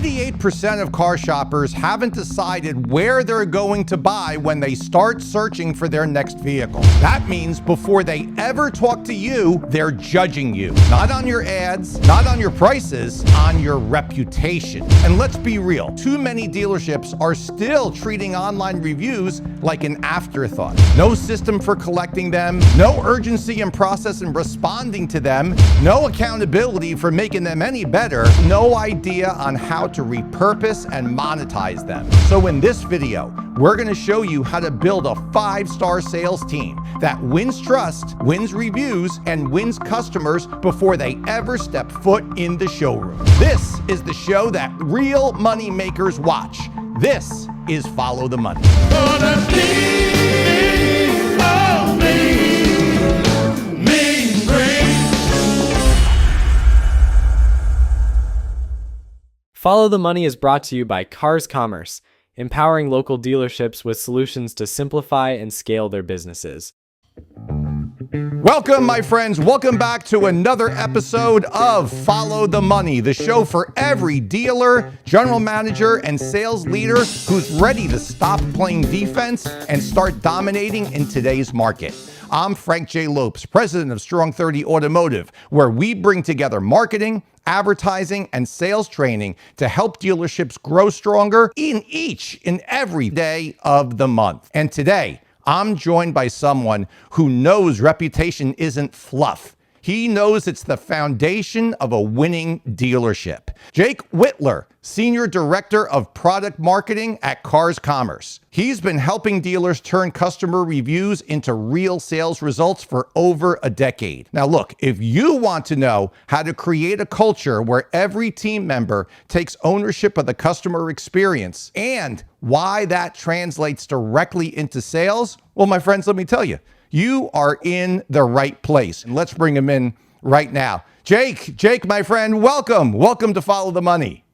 88% of car shoppers haven't decided where they're going to buy when they start searching for their next vehicle. That means before they ever talk to you, they're judging you. Not on your ads, not on your prices, on your reputation. And let's be real, too many dealerships are still treating online reviews like an afterthought. No system for collecting them, no urgency and process in responding to them, no accountability for making them any better, no idea on how to repurpose and monetize them. So in this video, we're going to show you how to build a 5-star sales team that wins trust, wins reviews, and wins customers before they ever step foot in the showroom. This is the show that real money makers watch. This is Follow the Money. Follow the Money is brought to you by Cars Commerce, empowering local dealerships with solutions to simplify and scale their businesses. Welcome, my friends. Welcome back to another episode of Follow the Money, the show for every dealer, general manager, and sales leader who's ready to stop playing defense and start dominating in today's market. I'm Frank J. Lopes, president of Strong 30 Automotive, where we bring together marketing, advertising, and sales training to help dealerships grow stronger in each and every day of the month. And today, I'm joined by someone who knows reputation isn't fluff. He knows it's the foundation of a winning dealership. Jake Wittler, Senior Director of Product Marketing at Cars Commerce. He's been helping dealers turn customer reviews into real sales results for over a decade. Now look, if you want to know how to create a culture where every team member takes ownership of the customer experience and why that translates directly into sales, well, my friends, let me tell you, you are in the right place. And let's bring him in right now. Jake, my friend, welcome. Welcome to Follow the Money.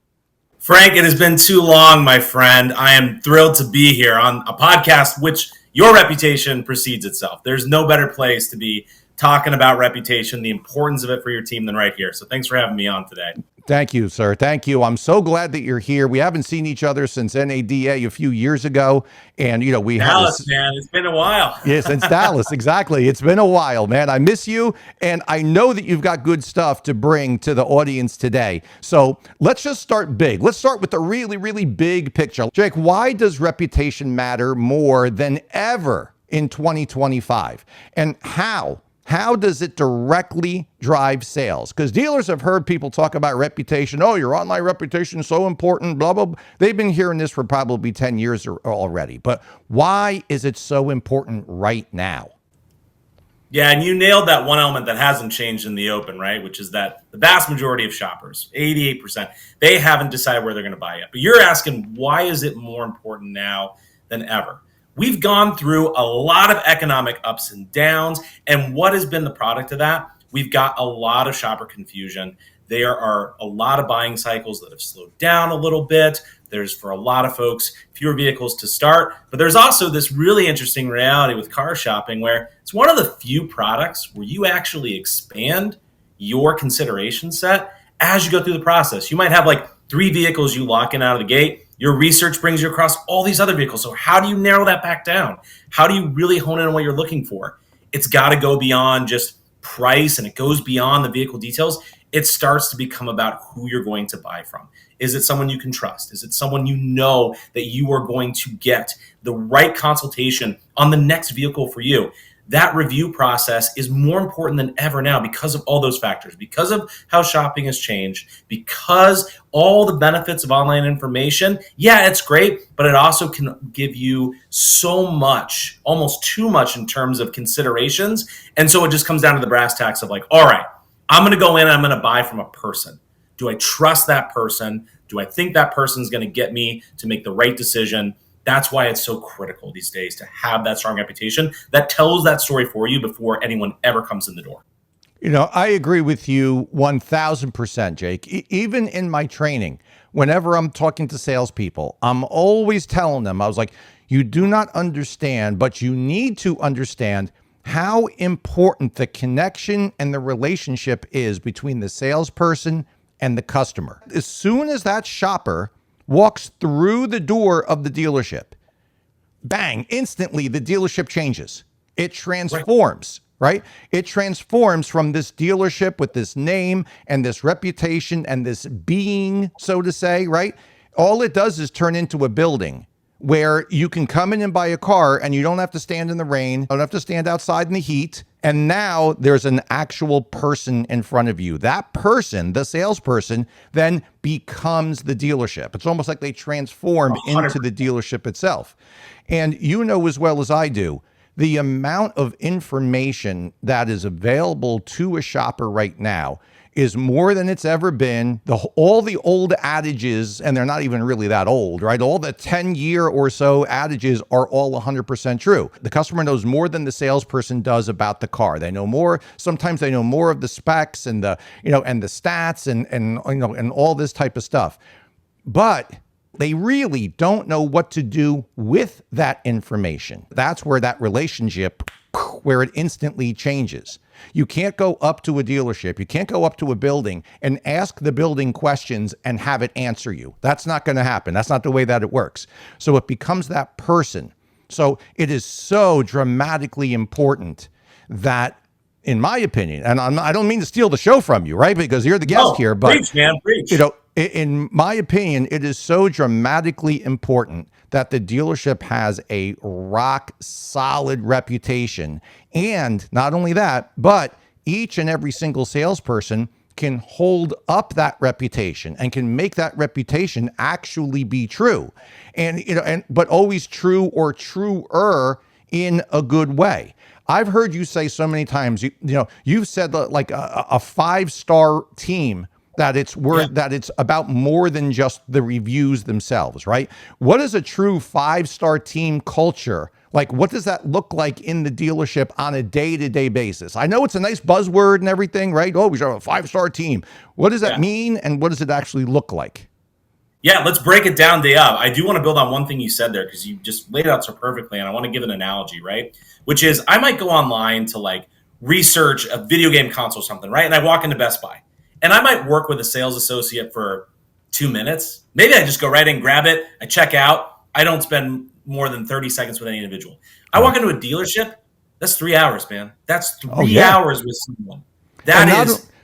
Frank, it has been too long, my friend. I am thrilled to be here on a podcast which your reputation precedes itself. There's no better place to be talking about reputation, the importance of it for your team than right here. So thanks for having me on today. Thank you, sir. Thank you. I'm so glad that you're here. We haven't seen each other since NADA a few years ago. And, you know, we Dallas, man, it's been a while. Yeah, since Dallas. Exactly. It's been a while, man. I miss you. And I know that you've got good stuff to bring to the audience today. So let's just start big. Let's start with the really, really big picture. Jake, why does reputation matter more than ever in 2025? And how does it directly drive sales? Because dealers have heard people talk about reputation. Oh, your online reputation is so important, blah, blah, blah. They've been hearing this for probably 10 years already. But why is it so important right now? Yeah, and you nailed that one element that hasn't changed in the open, right? Which is that the vast majority of shoppers, 88%, they haven't decided where they're going to buy yet. But you're asking, why is it more important now than ever? We've gone through a lot of economic ups and downs, and what has been the product of that? We've got a lot of shopper confusion. There are a lot of buying cycles that have slowed down a little bit. There's, for a lot of folks, fewer vehicles to start. But there's also this really interesting reality with car shopping where it's one of the few products where you actually expand your consideration set as you go through the process. You might have like 3 vehicles you lock in out of the gate. Your research brings you across all these other vehicles. So how do you narrow that back down? How do you really hone in on what you're looking for? It's got to go beyond just price, and it goes beyond the vehicle details. It starts to become about who you're going to buy from. Is it someone you can trust? Is it someone you know that you are going to get the right consultation on the next vehicle for you? That review process is more important than ever now because of all those factors, because of how shopping has changed, because all the benefits of online information, yeah, it's great, but it also can give you so much, almost too much in terms of considerations. And so it just comes down to the brass tacks of like, all right, I'm going to go in and I'm going to buy from a person. Do I trust that person? Do I think that person's going to get me to make the right decision? That's why it's so critical these days to have that strong reputation that tells that story for you before anyone ever comes in the door. You know, I agree with you 1000%, Jake. Even in my training, whenever I'm talking to salespeople, I'm always telling them, I was like, you do not understand, but you need to understand how important the connection and the relationship is between the salesperson and the customer. As soon as that shopper walks through the door of the dealership, bang, instantly the dealership changes. It transforms, right? It transforms from this dealership with this name and this reputation and this being, so to say, right? All it does is turn into a building where you can come in and buy a car and you don't have to stand in the rain, don't have to stand outside in the heat. And now there's an actual person in front of you. That person, the salesperson, then becomes the dealership. It's almost like they transform 100%. into the dealership itself. And you know as well as I do, the amount of information that is available to a shopper right now is more than it's ever been. All the old adages, and they're not even really that old, right? All the 10-year or so adages are all 100% true. The customer knows more than the salesperson does about the car. They know more. Sometimes they know more of the specs and the, and the stats and all this type of stuff. But they really don't know what to do with that information. That's where that relationship, where it instantly changes. You can't go up to a dealership, you can't go up to a building and ask the building questions and have it answer you. That's not going to happen. That's not the way that it works. So it becomes that person. So it is so dramatically important that, in my opinion, and I don't mean to steal the show from you, right? Because you're the guest here, but preach, man, preach. In my opinion, it is so dramatically important that the dealership has a rock solid reputation. And not only that, but each and every single salesperson can hold up that reputation and can make that reputation actually be true. But always true or truer in a good way. I've heard you say so many times, you've said like a 5-star team, that it's about more than just the reviews themselves, right? What is a true 5-star team culture? Like, what does that look like in the dealership on a day-to-day basis? I know it's a nice buzzword and everything, right? Oh, we have a 5-star team. What does that mean, and what does it actually look like? Yeah, let's break it down day of. I do want to build on one thing you said there, because you just laid it out so perfectly, and I want to give an analogy, right? Which is, I might go online to like research a video game console or something, right? And I walk into Best Buy. And I might work with a sales associate for 2 minutes. Maybe I just go right in, grab it, I check out. I don't spend more than 30 seconds with any individual. I walk into a dealership, that's 3 hours, man. That's 3 hours with someone.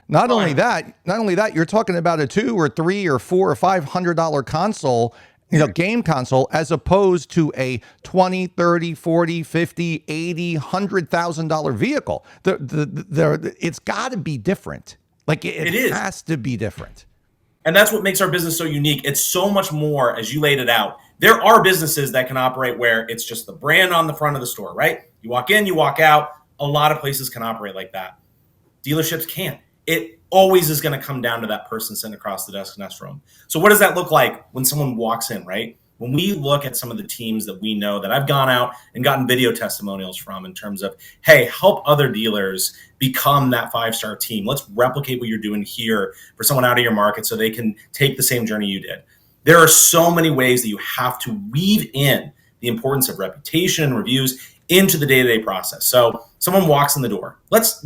Not only that, you're talking about a $2 or $3 or $4 or $500 console, game console, as opposed to a $20, $30, $40, $50, $80, $100,000 vehicle. It's got to be different. Like it has to be different. And that's what makes our business so unique. It's so much more, as you laid it out. There are businesses that can operate where it's just the brand on the front of the store, right? You walk in, you walk out. A lot of places can operate like that. Dealerships can't. It always is going to come down to that person sitting across the desk in that room. So what does that look like when someone walks in, right? When we look at some of the teams that we know that I've gone out and gotten video testimonials from in terms of, hey, help other dealers become that 5-star team. Let's replicate what you're doing here for someone out of your market so they can take the same journey you did. There are so many ways that you have to weave in the importance of reputation and reviews into the day-to-day process. So someone walks in the door. Let's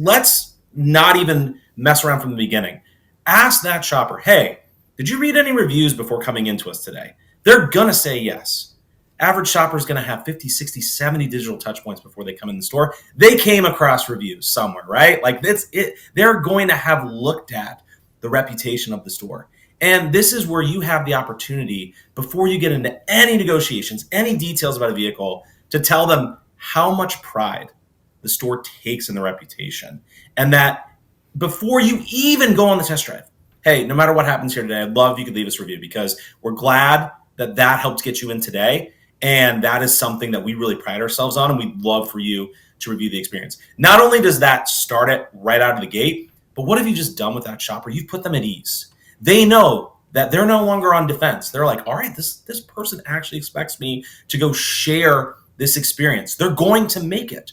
not even mess around from the beginning. Ask that shopper, hey, did you read any reviews before coming into us today? They're going to say yes. Average shopper is going to have 50, 60, 70 digital touch points before they come in the store. They came across reviews somewhere, right? Like that's it. They're going to have looked at the reputation of the store. And this is where you have the opportunity, before you get into any negotiations, any details about a vehicle, to tell them how much pride the store takes in the reputation. And that before you even go on the test drive, hey, no matter what happens here today, I'd love if you could leave us a review, because we're glad that helped get you in today. And that is something that we really pride ourselves on, and we'd love for you to review the experience. Not only does that start it right out of the gate, but what have you just done with that shopper? You've put them at ease. They know that they're no longer on defense. They're like, all right, this person actually expects me to go share this experience. They're going to make it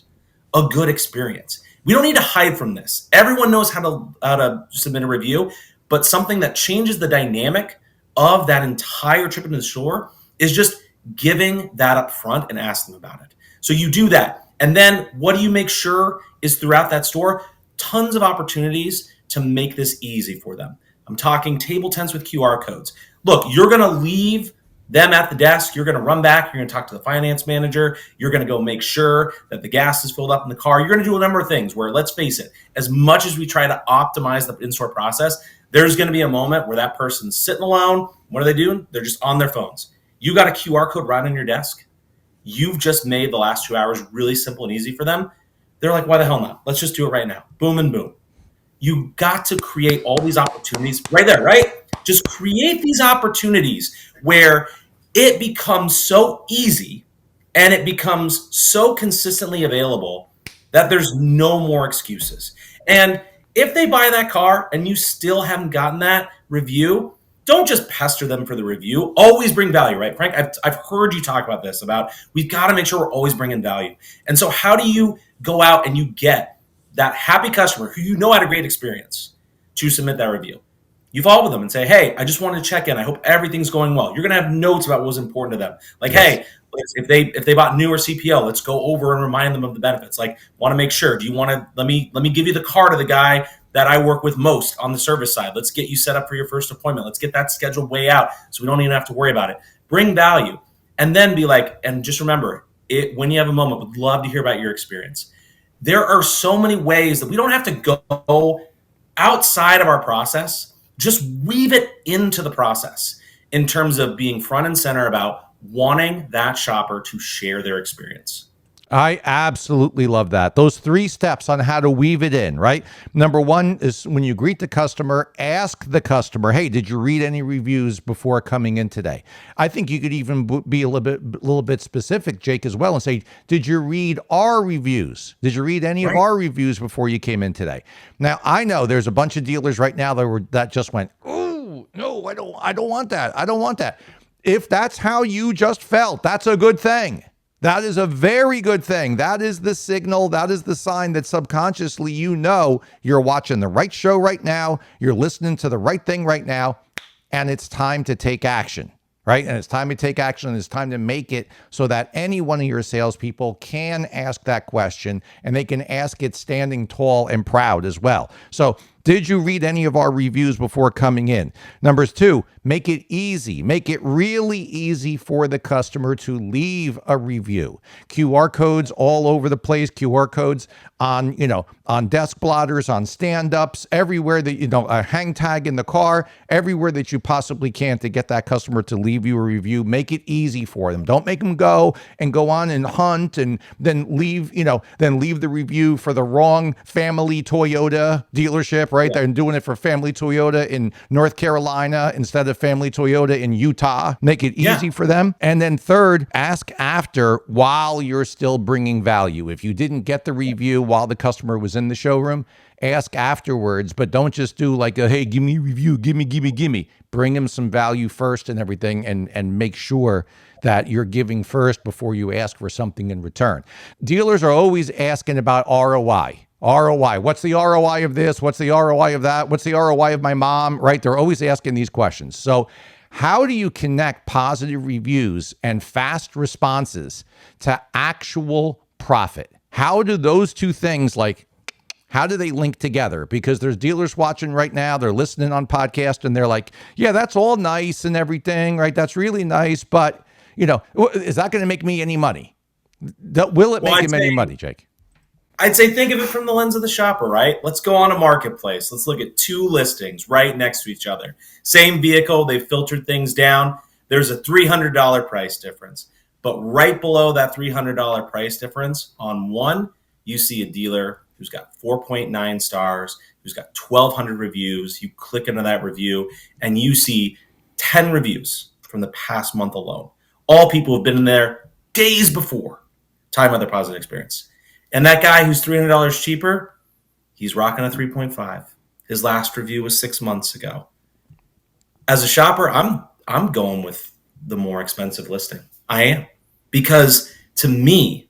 a good experience. We don't need to hide from this. Everyone knows how to submit a review, but something that changes the dynamic of that entire trip into the store is just giving that up front and ask them about it. So you do that. And then what do you make sure is throughout that store? Tons of opportunities to make this easy for them. I'm talking table tents with QR codes. Look, you're going to leave them at the desk. You're going to run back. You're going to talk to the finance manager. You're going to go make sure that the gas is filled up in the car. You're going to do a number of things where, let's face it, as much as we try to optimize the in-store process, there's going to be a moment where that person's sitting alone. What are they doing? They're just on their phones. You got a QR code right on your desk. You've just made the last 2 hours really simple and easy for them. They're like, why the hell not? Let's just do it right now. Boom and boom. You got to create all these opportunities right there, right? Just create these opportunities where it becomes so easy and it becomes so consistently available that there's no more excuses. And if they buy that car and you still haven't gotten that review, don't just pester them for the review. Always bring value, right, Frank? I've heard you talk about this, about we've got to make sure we're always bringing value. And so how do you go out and you get that happy customer who you know had a great experience to submit that review? You follow with them and say, hey, I just wanted to check in. I hope everything's going well. You're going to have notes about what was important to them. Like, yes. Hey, if they bought new or CPO, let's go over and remind them of the benefits. Like, want to make sure, do you want to, let me give you the car to the guy that I work with most on the service side. Let's get you set up for your first appointment. Let's get that scheduled way out so we don't even have to worry about it. Bring value. And then be like, and just remember, when you have a moment, would love to hear about your experience. There are so many ways that we don't have to go outside of our process. Just weave it into the process in terms of being front and center about wanting that shopper to share their experience. I absolutely love that. Those 3 steps on how to weave it in, right? Number 1 is when you greet the customer, ask the customer, hey, did you read any reviews before coming in today? I think you could even be a little bit specific, Jake, as well, and say, did you read our reviews? Did you read any of our reviews before you came in today? Now, I know there's a bunch of dealers right now that just went, oh, no, I don't want that. I don't want that. If that's how you just felt, that's a good thing. That is a very good thing. That is the signal. That is the sign that subconsciously you know you're watching the right show right now. You're listening to the right thing right now. And it's time to take action, right? And it's time to take action. And it's time to make it so that any one of your salespeople can ask that question, and they can ask it standing tall and proud as well. So, did you read any of our reviews before coming in? Number 2, make it easy. Make it really easy for the customer to leave a review. QR codes all over the place. QR codes on desk blotters, on stand-ups, everywhere that, a hang tag in the car, everywhere that you possibly can to get that customer to leave you a review. Make it easy for them. Don't make them go on and hunt and then leave the review for the wrong family Toyota dealership, right? They're doing it for Family Toyota in North Carolina instead of Family Toyota in Utah. Make it easy for them. And then 3rd, ask after while you're still bringing value. If you didn't get the review while the customer was in the showroom, ask afterwards, but don't just do like hey, give me a review, give me. Bring them some value first and everything, and make sure that you're giving first before you ask for something in return. Dealers are always asking about ROI. ROI. What's the ROI of this? What's the ROI of that? What's the ROI of my mom? Right? They're always asking these questions. So how do you connect positive reviews and fast responses to actual profit? How do those 2 things, how do they link together? Because there's dealers watching right now. They're listening on podcast and they're like, yeah, that's all nice and everything, right? That's really nice. But, is that going to make me any money? Will it make him any money, Jake? I'd say think of it from the lens of the shopper, right? Let's go on a marketplace. Let's look at 2 listings right next to each other. Same vehicle. They've filtered things down. There's a $300 price difference. But right below that $300 price difference, on one, you see a dealer who's got 4.9 stars, who's got 1,200 reviews. You click into that review, and you see 10 reviews from the past month alone. All people have been in there days before, talking about their positive experience. And that guy who's $300 cheaper, he's rocking a 3.5. His last review was 6 months ago. As a shopper, I'm going with the more expensive listing. I am. Because to me,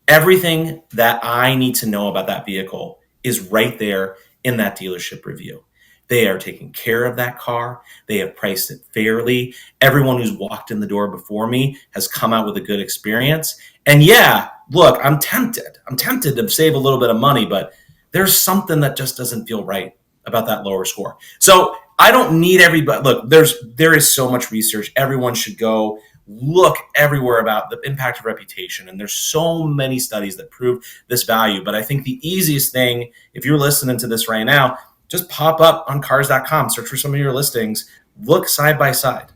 everything that I need to know about that vehicle is right there in that dealership review. They are taking care of that car. They have priced it fairly. Everyone who's walked in the door before me has come out with a good experience. And yeah, look, I'm tempted. To save a little bit of money, but there's something that just doesn't feel right about that lower score. So I don't need everybody. Look, there is so much research. Everyone should go look everywhere about the impact of reputation. And there's so many studies that prove this value. But I think the easiest thing, if you're listening to this right now, just pop up on cars.com, search for some of your listings, look side by side.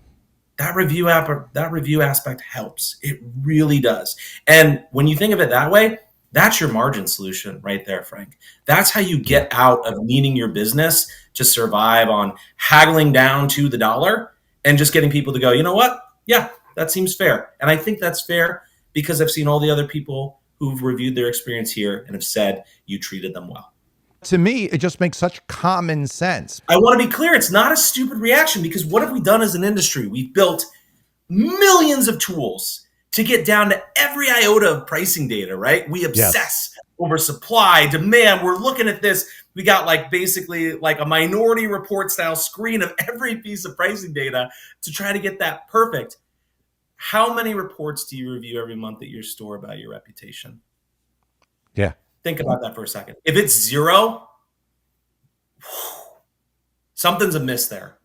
That review aspect helps. It really does. And when you think of it that way, that's your margin solution right there, Frank. That's how you get out of needing your business to survive on haggling down to the dollar and just getting people to go, you know what? Yeah, that seems fair. And I think that's fair because I've seen all the other people who've reviewed their experience here and have said you treated them well. To me, it just makes such common sense. I want to be clear. It's not a stupid reaction because what have we done as an industry? We've built millions of tools to get down to every iota of pricing data, right? We obsess over supply, demand. We're looking at this. We got basically a minority report style screen of every piece of pricing data to try to get that perfect. How many reports do you review every month at your store about your reputation? Yeah. Think about that for a second. If it's zero, something's amiss there.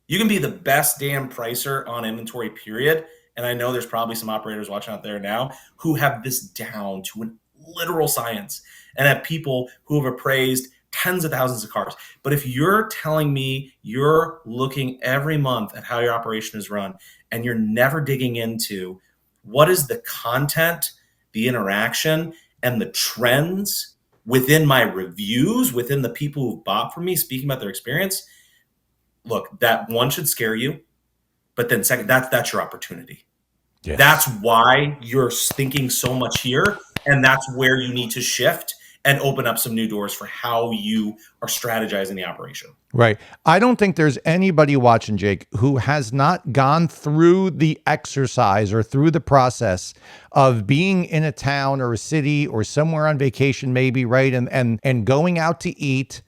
You can be the best damn pricer on inventory, period. And I know there's probably some operators watching out there now who have this down to an literal science and have people who have appraised tens of thousands of cars. But if you're telling me you're looking every month at how your operation is run and you're never digging into what is the content, the interaction, and the trends within my reviews, within the people who've bought from me, speaking about their experience, look, that one should scare you. But then second, that's your opportunity. Yes. That's why you're thinking so much here. And that's where you need to shift and open up some new doors for how you are strategizing the operation. Right. I don't think there's anybody watching, Jake, who has not gone through the exercise or through the process of being in a town or a city or somewhere on vacation, maybe, right? And going out to eat.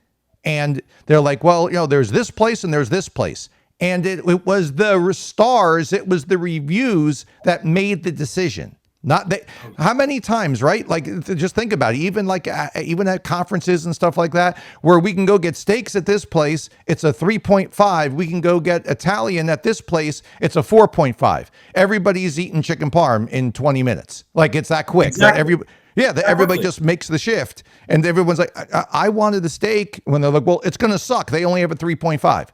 And they're like, well, there's this place and there's this place. And it was the stars, it was the reviews that made the decision. Not that. How many times, right? Just think about it. Even even at conferences and stuff like that, where we can go get steaks at this place, it's a 3.5. We can go get Italian at this place, it's a 4.5. Everybody's eating chicken parm in 20 minutes. It's that quick. Exactly. Everybody just makes the shift. And everyone's like, I wanted the steak. When they're like, well, it's going to suck. They only have a 3.5.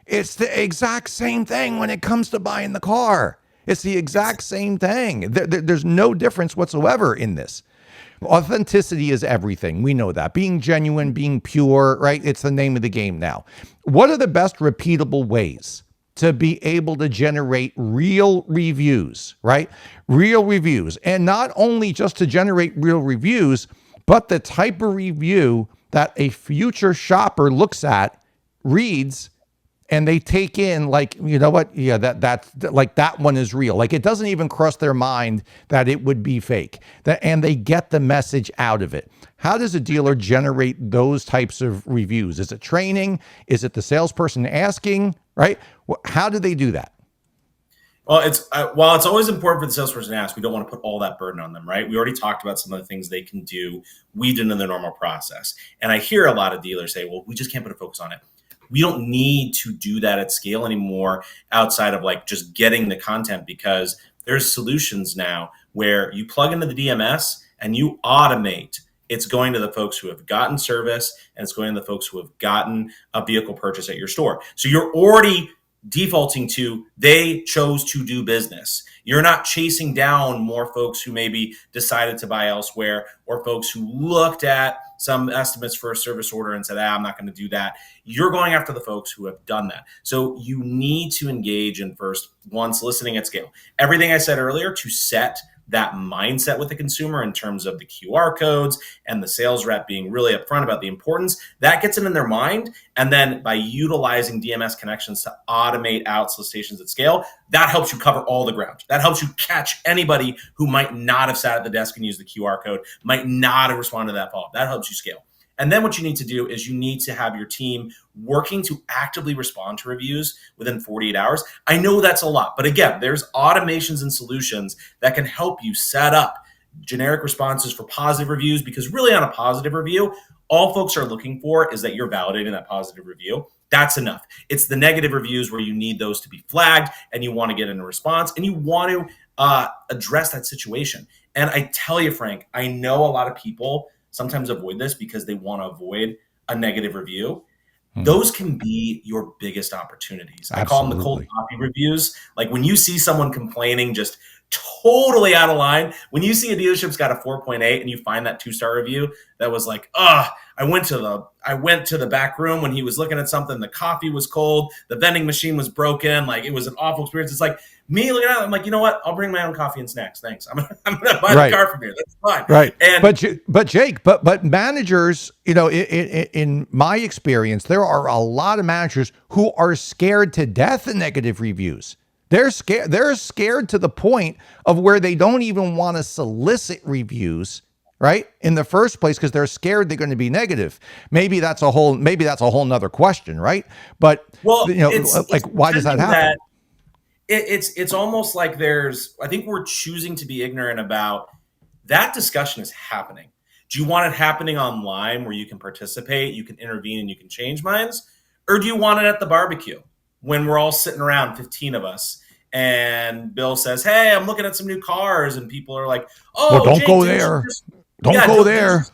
It's the exact same thing when it comes to buying the car. It's the exact same thing. There's no difference whatsoever in this. Authenticity is everything. We know that. Being genuine, being pure, right? It's the name of the game now. What are the best repeatable ways to be able to generate real reviews, right? Real reviews. And not only just to generate real reviews, but the type of review that a future shopper looks at, reads, and they take in you know what? Yeah, that's that one is real. It doesn't even cross their mind that it would be fake. And they get the message out of it. How does a dealer generate those types of reviews? Is it training? Is it the salesperson asking, right? How do they do that? Well, while it's always important for the salesperson to ask, we don't want to put all that burden on them, right? We already talked about some of the things they can do weaved into the normal process. And I hear a lot of dealers say, well, we just can't put a focus on it. We don't need to do that at scale anymore outside of just getting the content, because there's solutions now where you plug into the DMS and you automate. It's going to the folks who have gotten service and it's going to the folks who have gotten a vehicle purchase at your store. So you're already defaulting to they chose to do business. You're not chasing down more folks who maybe decided to buy elsewhere or folks who looked at some estimates for a service order and said, I'm not going to do that. You're going after the folks who have done that. So you need to engage in first one, soliciting at scale. Everything I said earlier to set that mindset with the consumer in terms of the QR codes and the sales rep being really upfront about the importance, that gets it in their mind. And then by utilizing DMS connections to automate out solicitations at scale, that helps you cover all the ground. That helps you catch anybody who might not have sat at the desk and used the QR code, might not have responded to that follow-up. That helps you scale. And then what you need to do is you need to have your team working to actively respond to reviews within 48 hours. I know that's a lot, but again, there's automations and solutions that can help you set up generic responses for positive reviews, because really on a positive review, All folks are looking for is that you're validating that positive review. That's enough. It's the negative reviews where you need those to be flagged and you want to get in a response and you want to address that situation. And I tell you, Frank, I know a lot of people sometimes avoid this because they want to avoid a negative review. Those can be your biggest opportunities. I call them the cold coffee reviews. Like when you see someone complaining just totally out of line, when you see a dealership's got a 4.8 and you find that 2-star review that was like, I went to the back room when he was looking at something, the coffee was cold, the vending machine was broken, like it was an awful experience. It's like me looking at it, I'm like, you know what? I'll bring my own coffee and snacks. Thanks. I'm gonna buy the car from here. That's fine. Right. And but Jake, but managers, in my experience, there are a lot of managers who are scared to death of negative reviews. They're scared. They're scared to the point of where they don't even want to solicit reviews, right, in the first place, because they're scared they're going to be negative. Maybe that's a whole nother question, right? But why does that happen? It's almost like I think we're choosing to be ignorant about that discussion is happening. Do you want it happening online where you can participate, you can intervene, and you can change minds? Or do you want it at the barbecue when we're all sitting around, 15 of us, and Bill says, hey, I'm looking at some new cars, and people are like, oh, don't Jake, go there. Don't go there.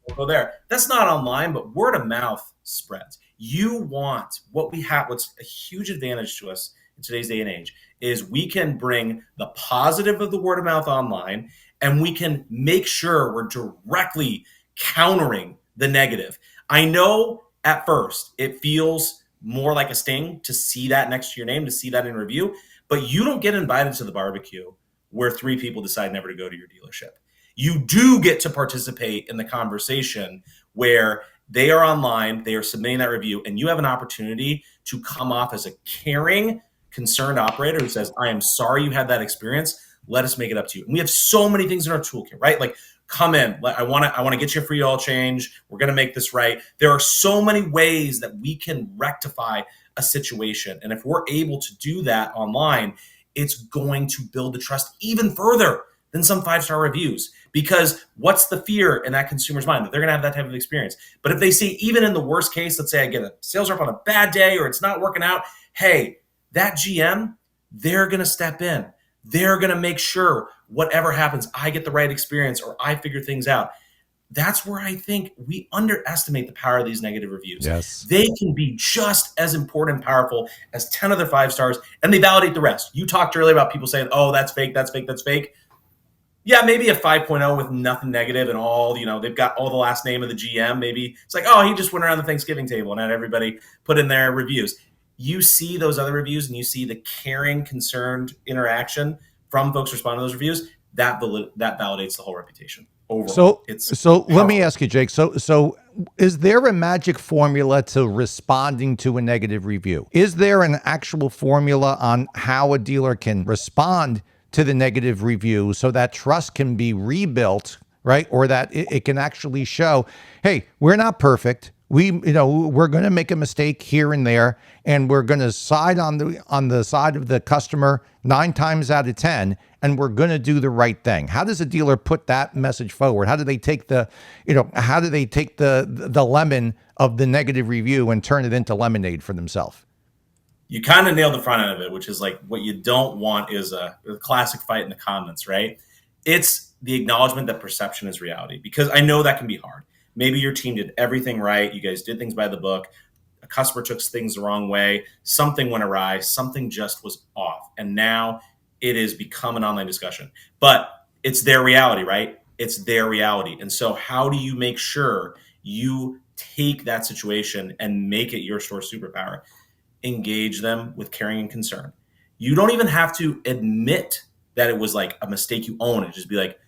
Don't go there. That's not online, but word of mouth spreads. You want what we have, what's a huge advantage to us in today's day and age is we can bring the positive of the word of mouth online and we can make sure we're directly countering the negative. I know at first it feels more like a sting to see that next to your name, to see that in review, but you don't get invited to the barbecue where 3 people decide never to go to your dealership. You do get to participate in the conversation where they are online, they are submitting that review, and you have an opportunity to come off as a caring, concerned operator who says, I am sorry you had that experience. Let us make it up to you. And we have so many things in our toolkit, right? Like, come in. I want to get you a free oil change. We're going to make this right. There are so many ways that we can rectify a situation. And if we're able to do that online, it's going to build the trust even further than some 5-star reviews. Because what's the fear in that consumer's mind? That they're going to have that type of experience. But if they see, even in the worst case, let's say I get a sales rep on a bad day or it's not working out, hey, that GM, they're going to step in. They're going to make sure whatever happens, I get the right experience or I figure things out. That's where I think we underestimate the power of these negative reviews. Yes. They can be just as important and powerful as 10 other 5 stars, and they validate the rest. You talked earlier about people saying, oh, that's fake, that's fake, that's fake. Yeah, maybe a 5.0 with nothing negative and all, they've got all the last name of the GM. Maybe it's like, oh, he just went around the Thanksgiving table and had everybody put in their reviews. You see those other reviews and you see the caring, concerned interaction from folks responding to those reviews, that validates the whole reputation overall. So let me ask you, Jake. So is there a magic formula to responding to a negative review? Is there an actual formula on how a dealer can respond to the negative review so that trust can be rebuilt, right? Or that it can actually show, hey, we're not perfect. We're going to make a mistake here and there, and we're going to side on the side of the customer 9 times out of 10, and we're going to do the right thing. How does a dealer put that message forward? How do they take the lemon of the negative review and turn it into lemonade for themselves? You kind of nailed the front end of it, which is like what you don't want is a classic fight in the comments, right? It's the acknowledgement that perception is reality, because I know that can be hard. Maybe your team did everything right. You guys did things by the book. A customer took things the wrong way. Something went awry. Something just was off. And now it has become an online discussion. But it's their reality, right? It's their reality. And so how do you make sure you take that situation and make it your store superpower? Engage them with caring and concern. You don't even have to admit that it was like a mistake you own. It just be like,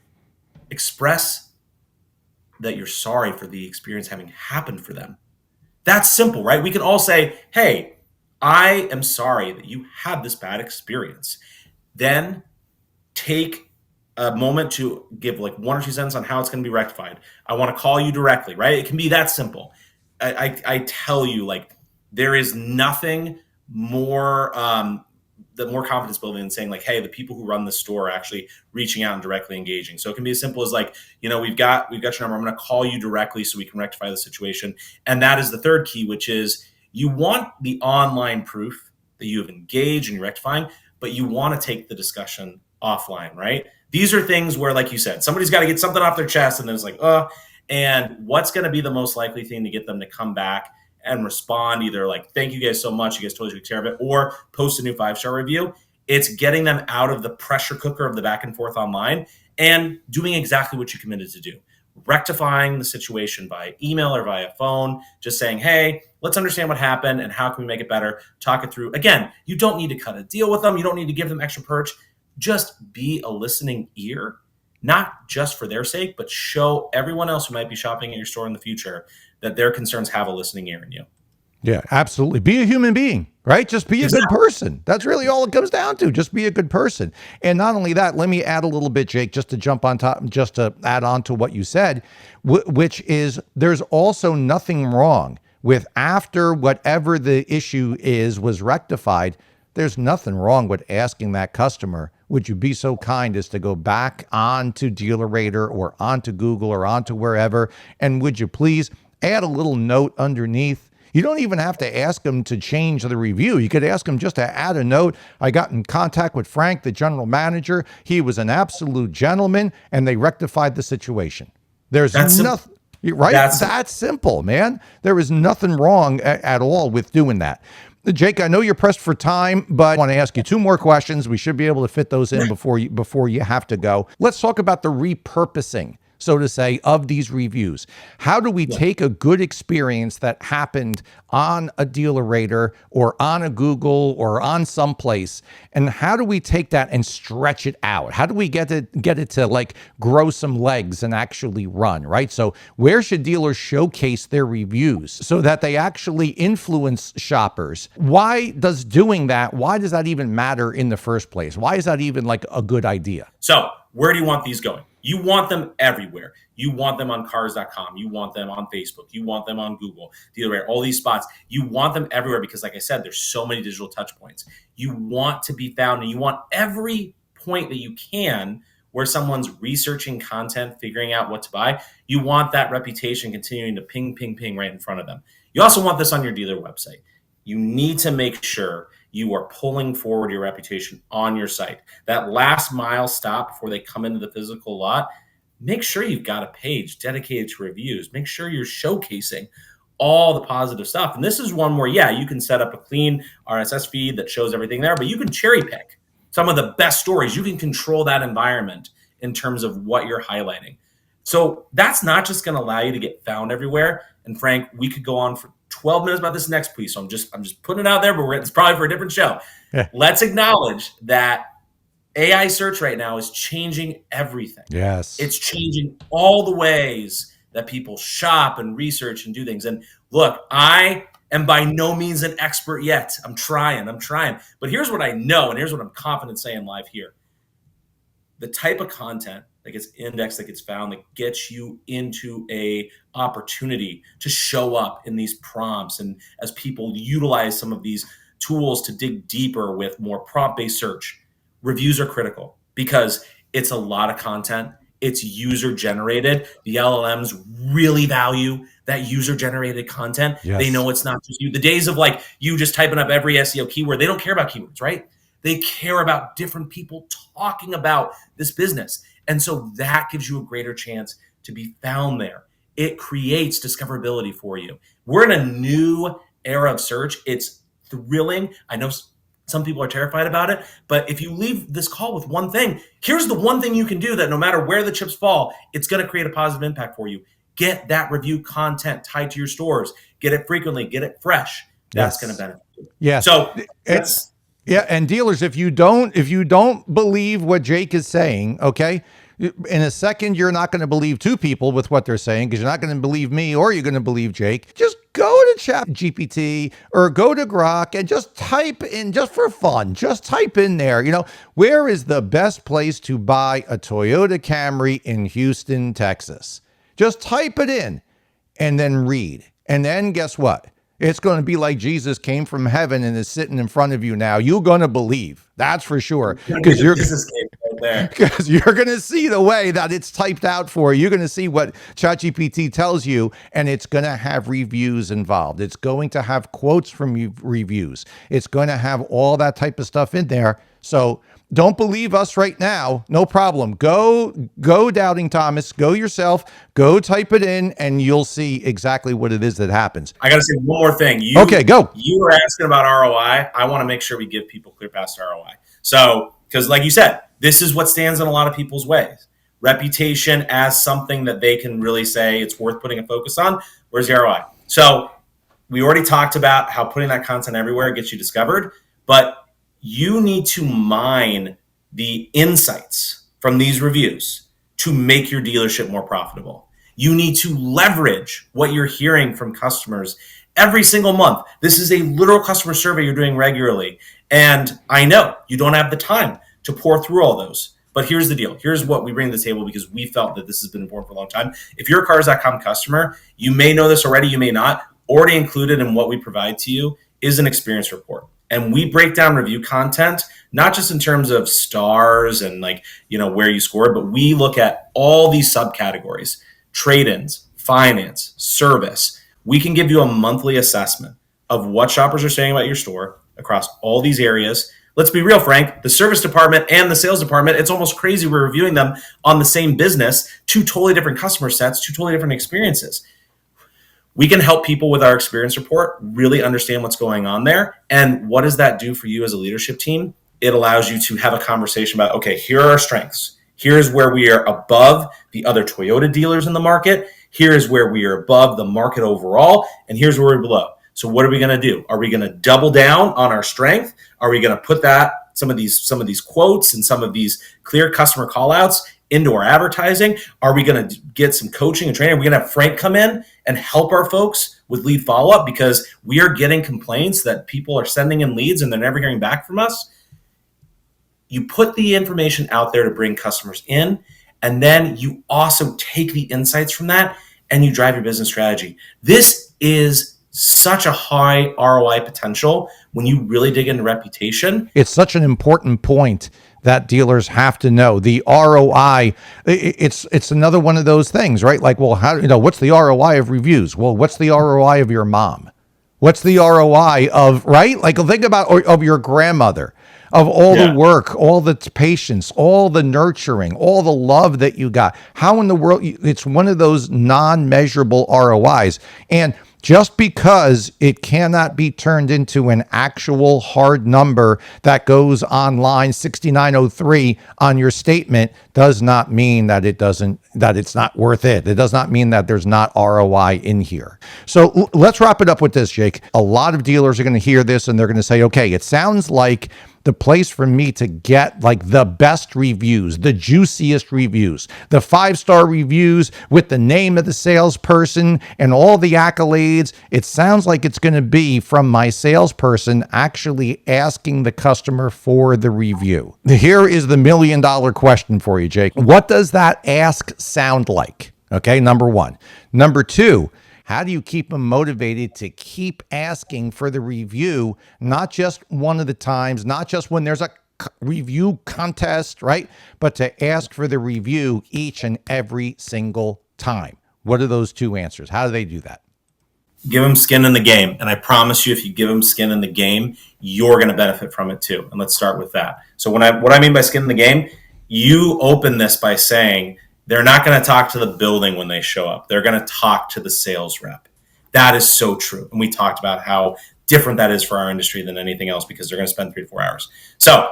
express that you're sorry for the experience having happened for them. That's simple, right? We can all say, hey, I am sorry that you had this bad experience. Then take a moment to give like 1 or 2 cents on how it's going to be rectified. I want to call you directly, right? It can be that simple. I tell you, like, there is nothing more the more confidence building and saying like, hey, the people who run the store are actually reaching out and directly engaging. So it can be as simple as like, we've got your number. I'm going to call you directly so we can rectify the situation. And that is the third key, which is you want the online proof that you have engaged and you're rectifying, but you want to take the discussion offline, right? These are things where, like you said, somebody's got to get something off their chest and then it's like, and what's going to be the most likely thing to get them to come back and respond, either like, thank you guys so much, you guys totally took care of it, or post a new 5-star review. It's getting them out of the pressure cooker of the back and forth online and doing exactly what you committed to do. Rectifying the situation via email or via phone, just saying, hey, let's understand what happened and how can we make it better, talk it through. Again, you don't need to cut a deal with them. You don't need to give them extra perch. Just be a listening ear, not just for their sake, but show everyone else who might be shopping at your store in the future that their concerns have a listening ear in you. Yeah, absolutely. Be a human being, right? Just be a good person. That's really all it comes down to. Just be a good person. And not only that, let me add a little bit, Jake, just to jump on top, just to add on to what you said, which is there's also nothing wrong with after whatever the issue was rectified. There's nothing wrong with asking that customer, would you be so kind as to go back onto DealerRater or onto Google or onto wherever, and would you please add a little note underneath? You don't even have to ask them to change the review. You could ask them just to add a note. I got in contact with Frank, the general manager. He was an absolute gentleman, and they rectified the situation. There's nothing, right? That's simple, man. There is nothing wrong at all with doing that. Jake, I know you're pressed for time, but I want to ask you two more questions. We should be able to fit those in before you have to go. Let's talk about the repurposing, so to say, of these reviews. How do we take a good experience that happened on a DealerRater or on a Google or on someplace, and how do we take that and stretch it out? How do we get it to like grow some legs and actually run, right? So where should dealers showcase their reviews so that they actually influence shoppers? Why does that even matter in the first place? Why is that even like a good idea? So where do you want these going? You want them everywhere. You want them on cars.com. You want them on Facebook. You want them on Google, DealerRater, all these spots. You want them everywhere because, like I said, there's so many digital touch points. You want to be found, and you want every point that you can where someone's researching content, figuring out what to buy. You want that reputation continuing to ping, ping, ping right in front of them. You also want this on your dealer website. You need to make sure you are pulling forward your reputation on your site. That last mile stop before they come into the physical lot, make sure you've got a page dedicated to reviews. Make sure you're showcasing all the positive stuff. And this is one where, you can set up a clean RSS feed that shows everything there, but you can cherry pick some of the best stories. You can control that environment in terms of what you're highlighting. So that's not just going to allow you to get found everywhere. And Frank, we could go on for 12 minutes about this next piece. So I'm just putting it out there, but it's probably for a different show. Let's acknowledge that AI search right now is changing everything. Yes. It's changing all the ways that people shop and research and do things. And look, I am by no means an expert yet. I'm trying. But here's what I know, and here's what I'm confident saying live here. The type of content that gets indexed, that gets found, that gets you into a opportunity to show up in these prompts. And as people utilize some of these tools to dig deeper with more prompt-based search, reviews are critical because it's a lot of content. It's user-generated. The LLMs really value that user-generated content. Yes. They know it's not just you. The days of like you just typing up every SEO keyword, they don't care about keywords, right? They care about different people talking about this business. And so that gives you a greater chance to be found there. It creates discoverability for you. We're in a new era of search. It's thrilling. I know some people are terrified about it, but if you leave this call with one thing, here's the one thing you can do that no matter where the chips fall, it's going to create a positive impact for you. Get that review content tied to your stores. Get it frequently. Get it fresh. That's going to benefit you. Yes. So and dealers, if you don't believe what Jake is saying, okay, in a second, you're not going to believe two people with what they're saying because you're not going to believe me or you're going to believe Jake. Just go to ChatGPT or go to Grok and just type in, just for fun, just type in there, where is the best place to buy a Toyota Camry in Houston, Texas? Just type it in and then read. And then guess what? It's going to be like Jesus came from heaven and is sitting in front of you now. You're going to believe. That's for sure. Because you're there. because you're going to see the way that it's typed out for you. You're going to see what ChatGPT tells you, and it's going to have reviews involved. It's going to have quotes from reviews. It's going to have all that type of stuff in there. So don't believe us right now. No problem. Go, Doubting Thomas. Go yourself. Go type it in, and you'll see exactly what it is that happens. I got to say one more thing. Okay, go. You were asking about ROI. I want to make sure we give people clear paths to ROI. So, because like you said, this is what stands in a lot of people's ways. Reputation as something that they can really say it's worth putting a focus on. Where's the ROI? So we already talked about how putting that content everywhere gets you discovered, but you need to mine the insights from these reviews to make your dealership more profitable. You need to leverage what you're hearing from customers every single month. This is a literal customer survey you're doing regularly. And I know you don't have the time to pour through all those. But here's the deal. Here's what we bring to the table because we felt that this has been important for a long time. If you're a Cars.com customer, you may know this already, you may not. Already included in what we provide to you is an experience report. And we break down review content, not just in terms of stars and where you scored, but we look at all these subcategories: trade-ins, finance, service. We can give you a monthly assessment of what shoppers are saying about your store across all these areas. Let's be real, Frank, the service department and the sales department, it's almost crazy we're reviewing them on the same business, two totally different customer sets, two totally different experiences. We can help people with our experience report really understand what's going on there. And what does that do for you as a leadership team? It allows you to have a conversation about, okay, here are our strengths. Here's where we are above the other Toyota dealers in the market. Here's where we are above the market overall. And here's where we're below. So what are we going to do? Are we going to double down on our strength? Are we going to put some of these quotes and some of these clear customer call outs into our advertising? Are we going to get some coaching and training? Are we going to have Frank come in and help our folks with lead follow-up because we are getting complaints that people are sending in leads and they're never hearing back from us? You put the information out there to bring customers in, and then you also take the insights from that and you drive your business strategy. This is such a high ROI potential when you really dig into reputation. It's such an important point that dealers have to know. The ROI, it's another one of those things, right? Like, well, what's the ROI of reviews? Well, what's the ROI of your mom? What's the ROI of, right? Like, think about of your grandmother, of all the work, all the patience, all the nurturing, all the love that you got. How in the world? It's one of those non-measurable ROIs. And just because it cannot be turned into an actual hard number that goes on line 6903 on your statement does not mean that it's not worth it. It does not mean that there's not ROI in here. So let's wrap it up with this, Jake. A lot of dealers are going to hear this and they're going to say, okay, it sounds like the place for me to get like the best reviews, the juiciest reviews, the 5-star reviews with the name of the salesperson and all the accolades. It sounds like it's going to be from my salesperson actually asking the customer for the review. Here is the $1 million question for you, Jake. What does that ask sound like? Okay, number one. Number two, how do you keep them motivated to keep asking for the review, not just one of the times, not just when there's a review contest, right? But to ask for the review each and every single time. What are those two answers? How do they do that? Give them skin in the game. And I promise you, if you give them skin in the game, you're going to benefit from it too. And let's start with that. So what I mean by skin in the game, you open this by saying, they're not going to talk to the building when they show up. They're going to talk to the sales rep. That is so true. And we talked about how different that is for our industry than anything else because they're going to spend 3 to 4 hours. So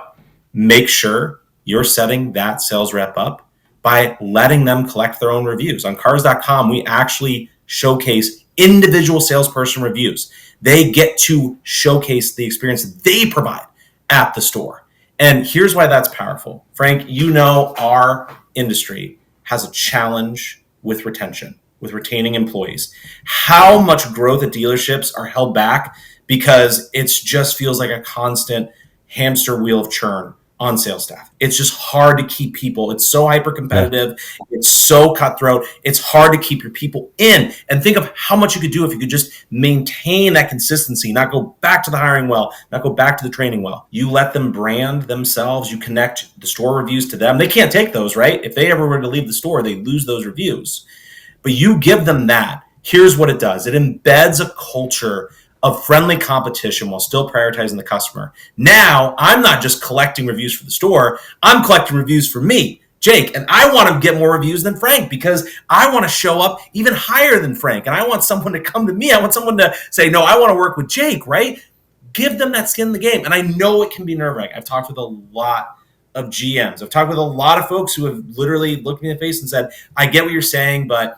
make sure you're setting that sales rep up by letting them collect their own reviews. On Cars.com, we actually showcase individual salesperson reviews. They get to showcase the experience that they provide at the store. And here's why that's powerful. Frank, you know our industry has a challenge with retention, with retaining employees. How much growth at dealerships are held back because it just feels like a constant hamster wheel of churn. on sales staff. It's just hard to keep people. It's so hyper competitive. It's so cutthroat. It's hard to keep your people in. And think of how much you could do if you could just maintain that consistency, not go back to the hiring well, not go back to the training well. You let them brand themselves. You connect the store reviews to them. They can't take those, right? If they ever were to leave the store, they lose those reviews. But you give them that. Here's what it does. It embeds a culture of friendly competition while still prioritizing the customer. Now, I'm not just collecting reviews for the store. I'm collecting reviews for me, Jake, and I want to get more reviews than Frank because I want to show up even higher than Frank, and I want someone to come to me. I want someone to say, no, I want to work with Jake, right? Give them that skin in the game. And I know it can be nerve-wracking. I've talked with a lot of GMs. I've talked with a lot of folks who have literally looked me in the face and said, I get what you're saying, but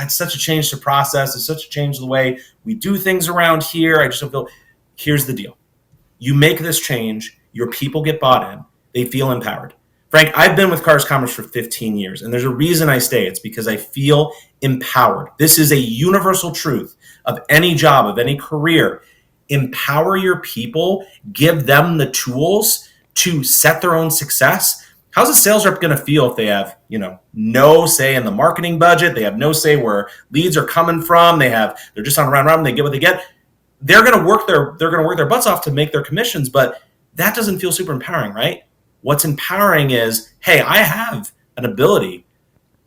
it's such a change to process. It's such a change to the way we do things around here. I just don't feel. Here's the deal. You make this change. Your people get bought in. They feel empowered. Frank, I've been with Cars Commerce for 15 years, and there's a reason I stay. It's because I feel empowered. This is a universal truth of any job, of any career. Empower your people. Give them the tools to set their own success. How's a sales rep going to feel if they have, no say in the marketing budget? They have no say where leads are coming from. They're just on a round. They get what they get. They're going to work their butts off to make their commissions, but that doesn't feel super empowering, right? What's empowering is, hey, I have an ability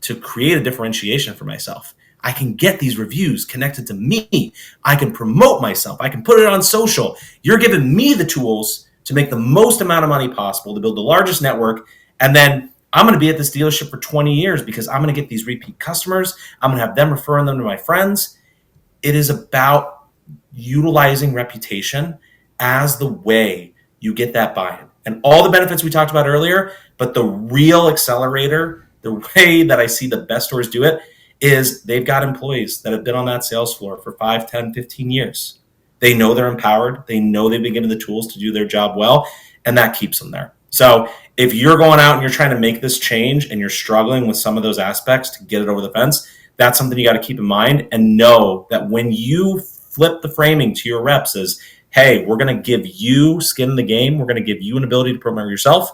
to create a differentiation for myself. I can get these reviews connected to me. I can promote myself. I can put it on social. You're giving me the tools to make the most amount of money possible, to build the largest network. And then I'm going to be at this dealership for 20 years because I'm going to get these repeat customers. I'm going to have them referring them to my friends. It is about utilizing reputation as the way you get that buy-in. And all the benefits we talked about earlier, but the real accelerator, the way that I see the best stores do it, is they've got employees that have been on that sales floor for 5, 10, 15 years. They know they're empowered. They know they've been given the tools to do their job well, and that keeps them there. So if you're going out and you're trying to make this change and you're struggling with some of those aspects to get it over the fence, that's something you got to keep in mind and know that when you flip the framing to your reps as, hey, we're going to give you skin in the game. We're going to give you an ability to promote yourself.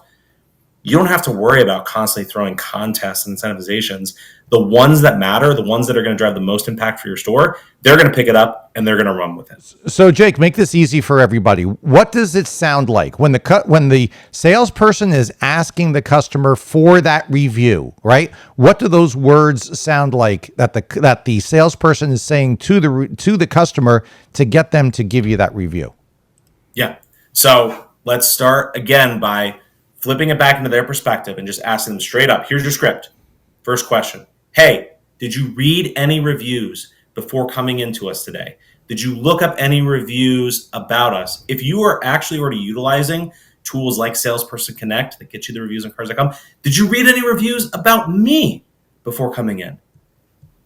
You don't have to worry about constantly throwing contests and incentivizations. The ones that matter, the ones that are going to drive the most impact for your store, they're going to pick it up and they're going to run with it. So, Jake, make this easy for everybody. What does it sound like when the salesperson is asking the customer for that review, right? What do those words sound like that the salesperson is saying to the customer to get them to give you that review? Yeah. So let's start again by flipping it back into their perspective and just asking them straight up. Here's your script. First question. Hey, did you read any reviews before coming into us today? Did you look up any reviews about us? If you are actually already utilizing tools like Salesperson Connect that get you the reviews on cars.com, did you read any reviews about me before coming in?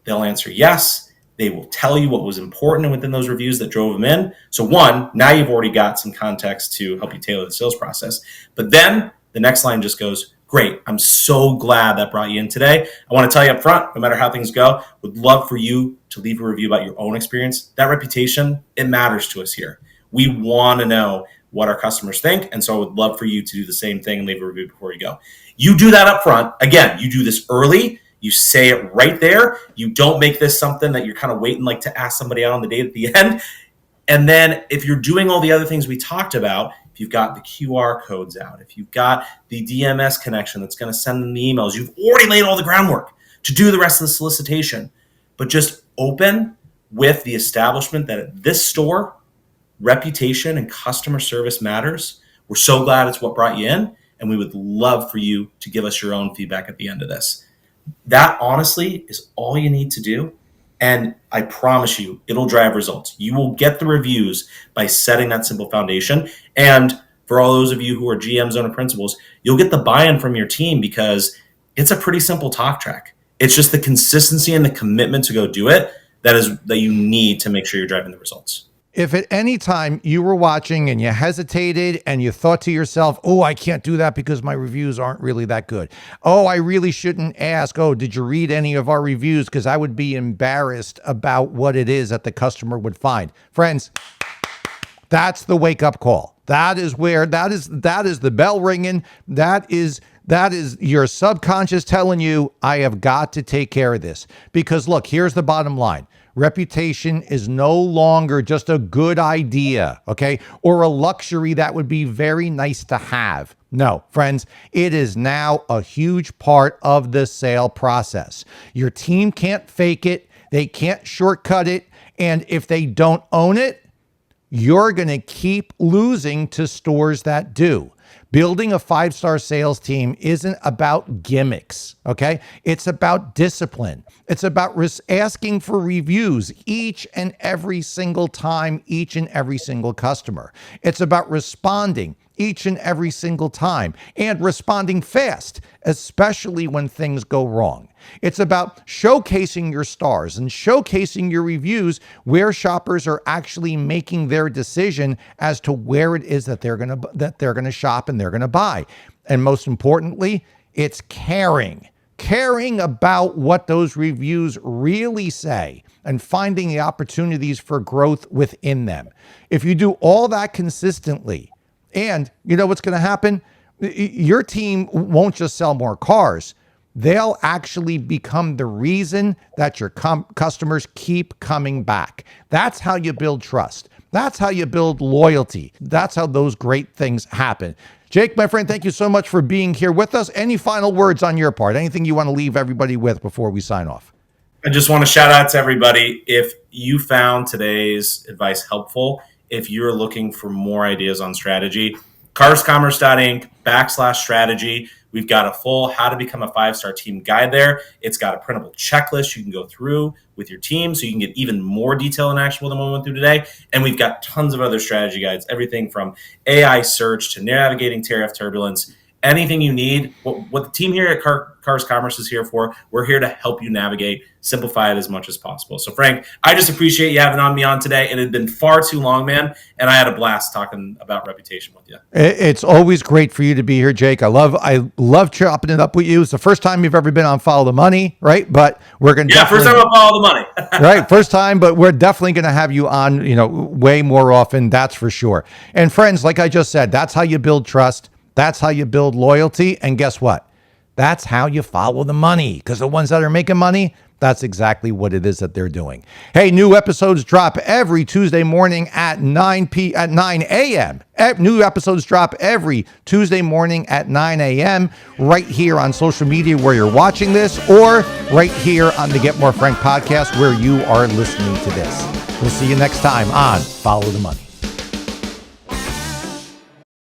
They'll answer yes. They will tell you what was important within those reviews that drove them in. So one, now you've already got some context to help you tailor the sales process. But then the next line just goes, great, I'm so glad that brought you in today. I want to tell you up front, no matter how things go, would love for you to leave a review about your own experience. That reputation, it matters to us here. We want to know what our customers think, and so I would love for you to do the same thing and leave a review before you go. You do that up front. Again, you do this early. You say it right there. You don't make this something that you're kind of waiting like to ask somebody out on the date at the end. And then if you're doing all the other things we talked about, if you've got the QR codes out, if you've got the DMS connection that's going to send them the emails, you've already laid all the groundwork to do the rest of the solicitation. But just open with the establishment that at this store, reputation and customer service matters. We're so glad it's what brought you in, and we would love for you to give us your own feedback at the end of this. That honestly is all you need to do. And I promise you, it'll drive results. You will get the reviews by setting that simple foundation. And for all those of you who are GMs, owner principals, you'll get the buy-in from your team because it's a pretty simple talk track. It's just the consistency and the commitment to go do it that you need to make sure you're driving the results. If at any time you were watching and you hesitated and you thought to yourself, oh, I can't do that because my reviews aren't really that good. Oh, I really shouldn't ask, oh, did you read any of our reviews? Because I would be embarrassed about what it is that the customer would find. Friends, That's the wake up call. That is the bell ringing. That is your subconscious telling you, I have got to take care of this. Because look, here's the bottom line. Reputation is no longer just a good idea, okay? Or a luxury that would be very nice to have. No, friends, it is now a huge part of the sale process. Your team can't fake it. They can't shortcut it. And if they don't own it, you're going to keep losing to stores that do. Building a 5-star sales team isn't about gimmicks, okay? It's about discipline. It's about asking for reviews each and every single time, each and every single customer. It's about responding each and every single time and responding fast, especially when things go wrong. It's about showcasing your stars and showcasing your reviews where shoppers are actually making their decision as to where it is that they're going to shop and they're going to buy. And most importantly, it's caring about what those reviews really say and finding the opportunities for growth within them. If you do all that consistently, and you know what's going to happen? Your team won't just sell more cars. They'll actually become the reason that your customers keep coming back. That's how you build trust. That's how you build loyalty. That's how those great things happen. Jake, my friend, thank you so much for being here with us. Any final words on your part? Anything you want to leave everybody with before we sign off? I just want to shout out to everybody. If you found today's advice helpful, if you're looking for more ideas on strategy, carscommerce.inc/strategy. We've got a full how to become a 5-star team guide there. It's got a printable checklist you can go through with your team so you can get even more detail and actionable than what we went through today. And we've got tons of other strategy guides, everything from AI search to navigating tariff turbulence. Anything you need, what the team here at Cars Commerce is here for, we're here to help you navigate, simplify it as much as possible. So Frank, I just appreciate you having me on today. It had been far too long, man, and I had a blast talking about reputation with you. It's always great for you to be here, Jake. I love chopping it up with you. It's the first time you've ever been on Follow the Money, right? But we're going to first time on Follow the Money. Right, first time, but we're definitely going to have you on, way more often, that's for sure. And friends, like I just said, that's how you build trust. That's how you build loyalty. And guess what? That's how you follow the money, because the ones that are making money, that's exactly what it is that they're doing. Hey, new episodes drop every Tuesday morning at 9 a.m. New episodes drop every Tuesday morning at 9 a.m. right here on social media where you're watching this, or right here on the Get More Frank podcast where you are listening to this. We'll see you next time on Follow the Money.